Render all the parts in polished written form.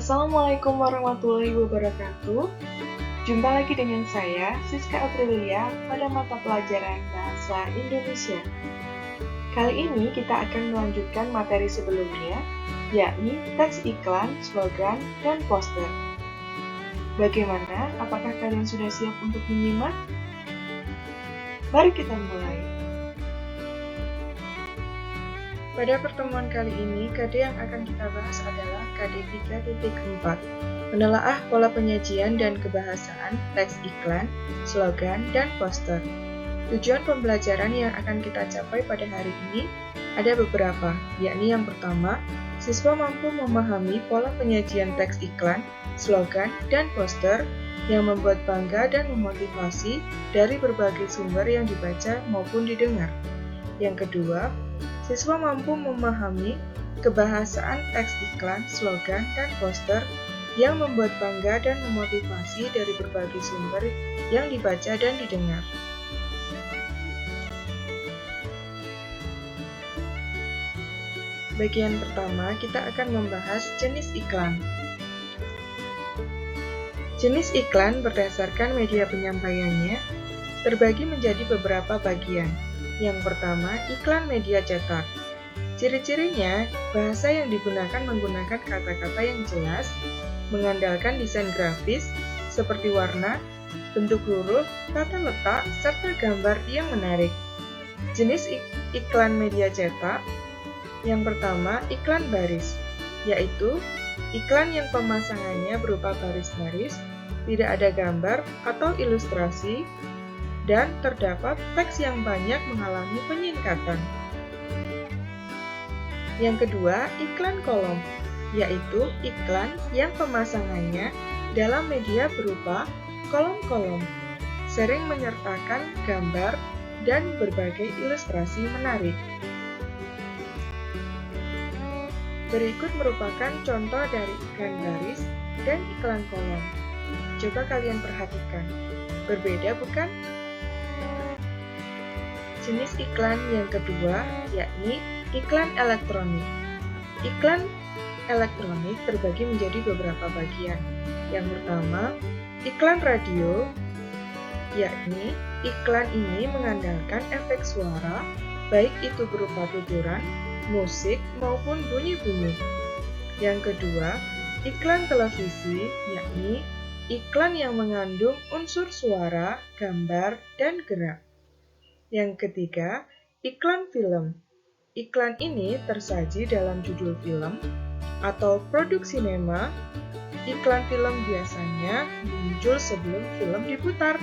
Assalamualaikum warahmatullahi wabarakatuh. Jumpa lagi dengan saya, Siska Aprilia, pada mata pelajaran Bahasa Indonesia. Kali ini kita akan melanjutkan materi sebelumnya, yakni teks iklan, slogan, dan poster. Bagaimana? Apakah kalian sudah siap untuk menyimak? Mari kita mulai. Pada pertemuan kali ini, KD yang akan kita bahas adalah KD 3.4, menelaah pola penyajian dan kebahasaan teks iklan, slogan, dan poster. Tujuan pembelajaran yang akan kita capai pada hari ini ada beberapa, yakni yang pertama, siswa mampu memahami pola penyajian teks iklan, slogan, dan poster yang membuat bangga dan memotivasi dari berbagai sumber yang dibaca maupun didengar. Yang kedua, siswa mampu memahami kebahasaan teks iklan, slogan, dan poster yang membuat bangga dan memotivasi dari berbagai sumber yang dibaca dan didengar. Bagian pertama, kita akan membahas jenis iklan. Jenis iklan berdasarkan media penyampaiannya terbagi menjadi beberapa bagian. Yang pertama, iklan media cetak. Ciri-cirinya, bahasa yang digunakan menggunakan kata-kata yang jelas, mengandalkan desain grafis seperti warna, bentuk huruf, tata letak, serta gambar yang menarik. Jenis iklan media cetak. Yang pertama, iklan baris, yaitu iklan yang pemasangannya berupa baris-baris, tidak ada gambar atau ilustrasi, dan terdapat teks yang banyak mengalami penyingkatan. Yang kedua, iklan kolom, yaitu iklan yang pemasangannya dalam media berupa kolom-kolom, sering menyertakan gambar dan berbagai ilustrasi menarik. Berikut merupakan contoh dari iklan baris dan iklan kolom. Coba kalian perhatikan. Berbeda bukan? Jenis iklan yang kedua, yakni iklan elektronik. Iklan elektronik terbagi menjadi beberapa bagian. Yang pertama, iklan radio, yakni iklan ini mengandalkan efek suara, baik itu berupa tuturan, musik, maupun bunyi-bunyi. Yang kedua, iklan televisi, yakni iklan yang mengandung unsur suara, gambar, dan gerak. Yang ketiga, iklan film. Iklan ini tersaji dalam judul film atau produk sinema. Iklan film biasanya muncul sebelum film diputar.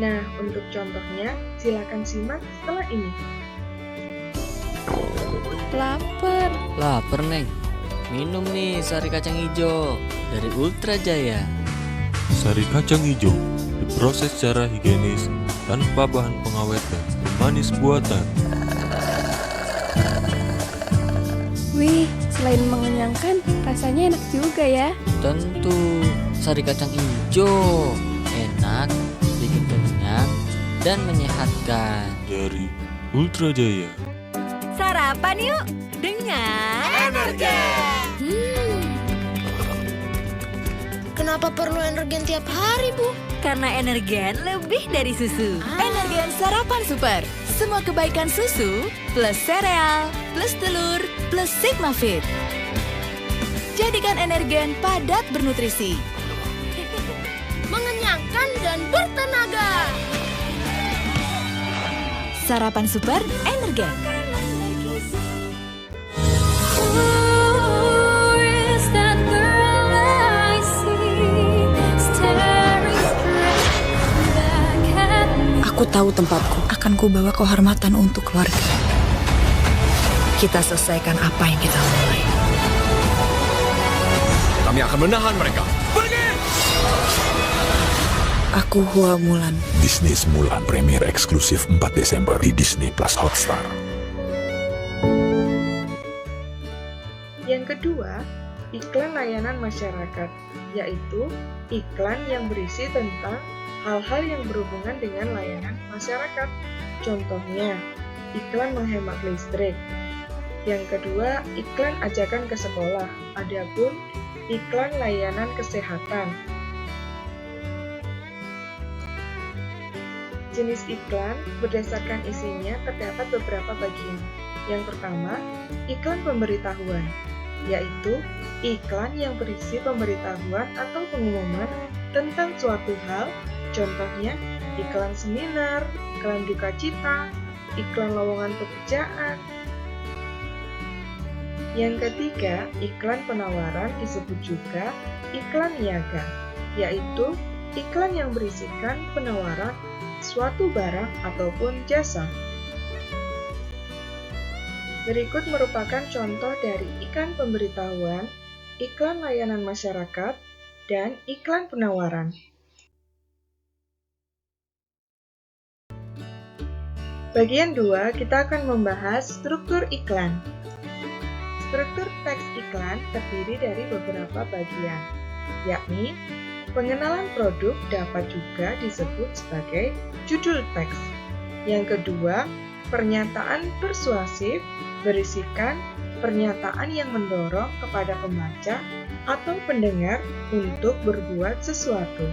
Nah, untuk contohnya, silakan simak setelah ini. Laper, Neng. Minum nih sari kacang hijau dari Ultra Jaya. Sari kacang hijau diproses secara higienis tanpa bahan pengawet dan pemanis buatan. Wih, selain mengenyangkan, rasanya enak juga ya. Tentu, sari kacang hijau enak, bikin kenyang, dan menyehatkan. Dari Ultra Jaya. Sarapan yuk dengan Energen. Kenapa perlu Energen tiap hari, Bu? Karena Energen lebih dari susu. Energen sarapan super. Semua kebaikan susu plus sereal plus telur plus Sigma Fit. Jadikan Energen padat bernutrisi, Mengenyangkan dan bertenaga. Sarapan super Energen. Aku tahu tempatku, akan kubawa kehormatan untuk keluarga. Kita selesaikan apa yang kita mulai. Kami akan menahan mereka. Pergi! Aku Hua Mulan. Disney Mulan premier eksklusif 4 Desember di Disney Plus Hotstar. Yang kedua, iklan layanan masyarakat, yaitu iklan yang berisi tentang hal-hal yang berhubungan dengan layanan masyarakat. Contohnya, iklan menghemat listrik, Yang kedua, iklan ajakan ke sekolah. Adapun iklan layanan kesehatan. Jenis iklan berdasarkan isinya terdapat beberapa bagian. Yang pertama, iklan pemberitahuan, yaitu iklan yang berisi pemberitahuan atau pengumuman tentang suatu hal, contohnya iklan seminar, iklan duka cita, iklan lowongan pekerjaan. Yang ketiga, iklan penawaran disebut juga iklan niaga, yaitu iklan yang berisikan penawaran suatu barang ataupun jasa. Berikut merupakan contoh dari iklan pemberitahuan, iklan layanan masyarakat, dan iklan penawaran. Bagian 2, kita akan membahas struktur iklan. Struktur teks iklan terdiri dari beberapa bagian, yakni pengenalan produk dapat juga disebut sebagai judul teks. Yang kedua, pernyataan persuasif berisikan pernyataan yang mendorong kepada pembaca atau pendengar untuk berbuat sesuatu.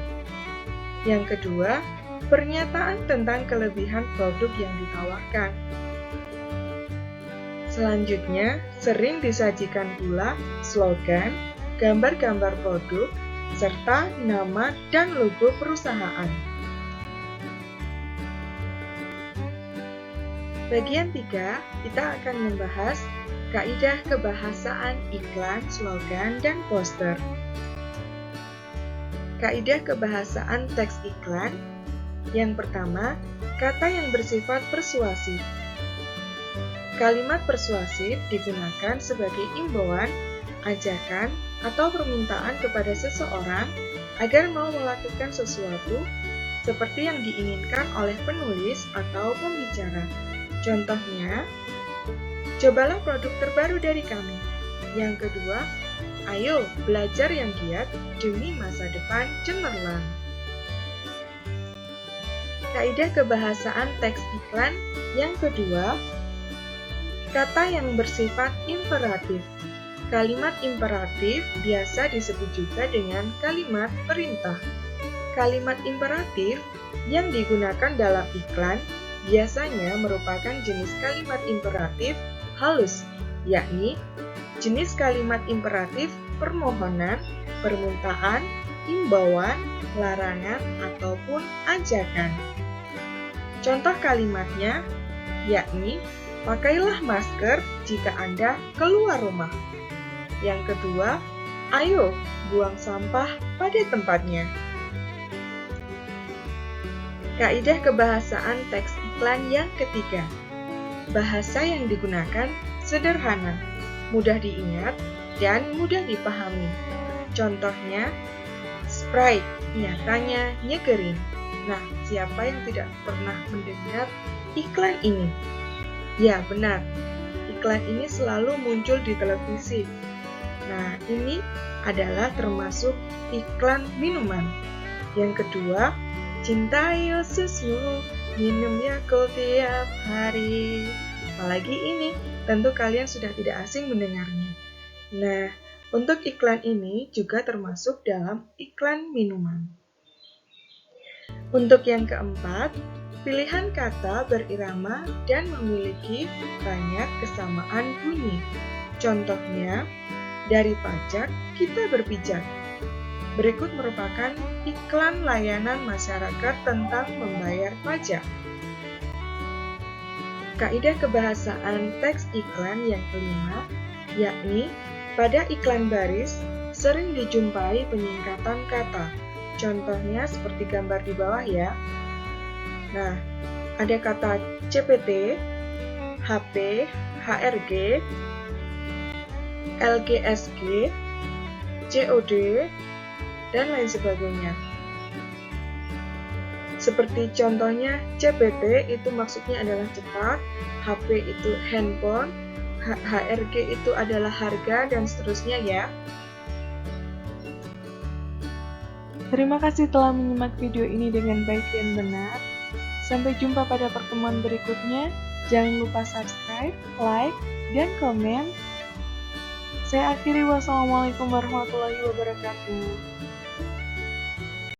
Yang kedua, pernyataan tentang kelebihan produk yang ditawarkan. Selanjutnya, sering disajikan pula slogan, gambar-gambar produk, serta nama dan logo perusahaan. Bagian 3, kita akan membahas kaidah kebahasaan iklan, slogan, dan poster. Kaidah kebahasaan teks iklan. Yang pertama, kata yang bersifat persuasif. Kalimat persuasif digunakan sebagai imbauan, ajakan, atau permintaan kepada seseorang agar mau melakukan sesuatu seperti yang diinginkan oleh penulis atau pembicara. Contohnya, cobalah produk terbaru dari kami. Yang kedua, ayo belajar yang giat demi masa depan cemerlang. Kaidah kebahasaan teks iklan yang kedua, kata yang bersifat imperatif. Kalimat imperatif biasa disebut juga dengan kalimat perintah. Kalimat imperatif yang digunakan dalam iklan biasanya merupakan jenis kalimat imperatif halus, yakni jenis kalimat imperatif permohonan, permintaan, imbauan, larangan, ataupun ajakan. Contoh kalimatnya yakni pakailah masker jika Anda keluar rumah. Yang kedua, ayo buang sampah pada tempatnya. Kaidah kebahasaan teks iklan yang ketiga. Bahasa yang digunakan sederhana, mudah diingat, dan mudah dipahami. Contohnya, Sprite nyatanya nyegerin. Nah, siapa yang tidak pernah mendengar iklan ini? Ya, benar. Iklan ini selalu muncul di televisi. Nah, ini adalah termasuk iklan minuman. Yang kedua, cintai susu, minum Yakult tiap hari. Apalagi ini, tentu kalian sudah tidak asing mendengarnya. Nah, untuk iklan ini juga termasuk dalam iklan minuman. Untuk yang keempat, pilihan kata berirama dan memiliki banyak kesamaan bunyi. Contohnya, dari pajak kita berpijak. Berikut merupakan iklan layanan masyarakat tentang membayar pajak. Kaidah kebahasaan teks iklan yang kelima, yakni pada iklan baris sering dijumpai penyingkatan kata. Contohnya seperti gambar di bawah ya. Nah, ada kata CPT, HP, HRG, LGSG, COD, dan lain sebagainya. Seperti contohnya CPT itu maksudnya adalah cepat, HP itu handphone, HRG itu adalah harga, dan seterusnya ya. Terima kasih telah menyimak video ini dengan baik dan benar. Sampai jumpa pada pertemuan berikutnya. Jangan lupa subscribe, like, dan komen. Saya akhiri, wassalamualaikum warahmatullahi wabarakatuh.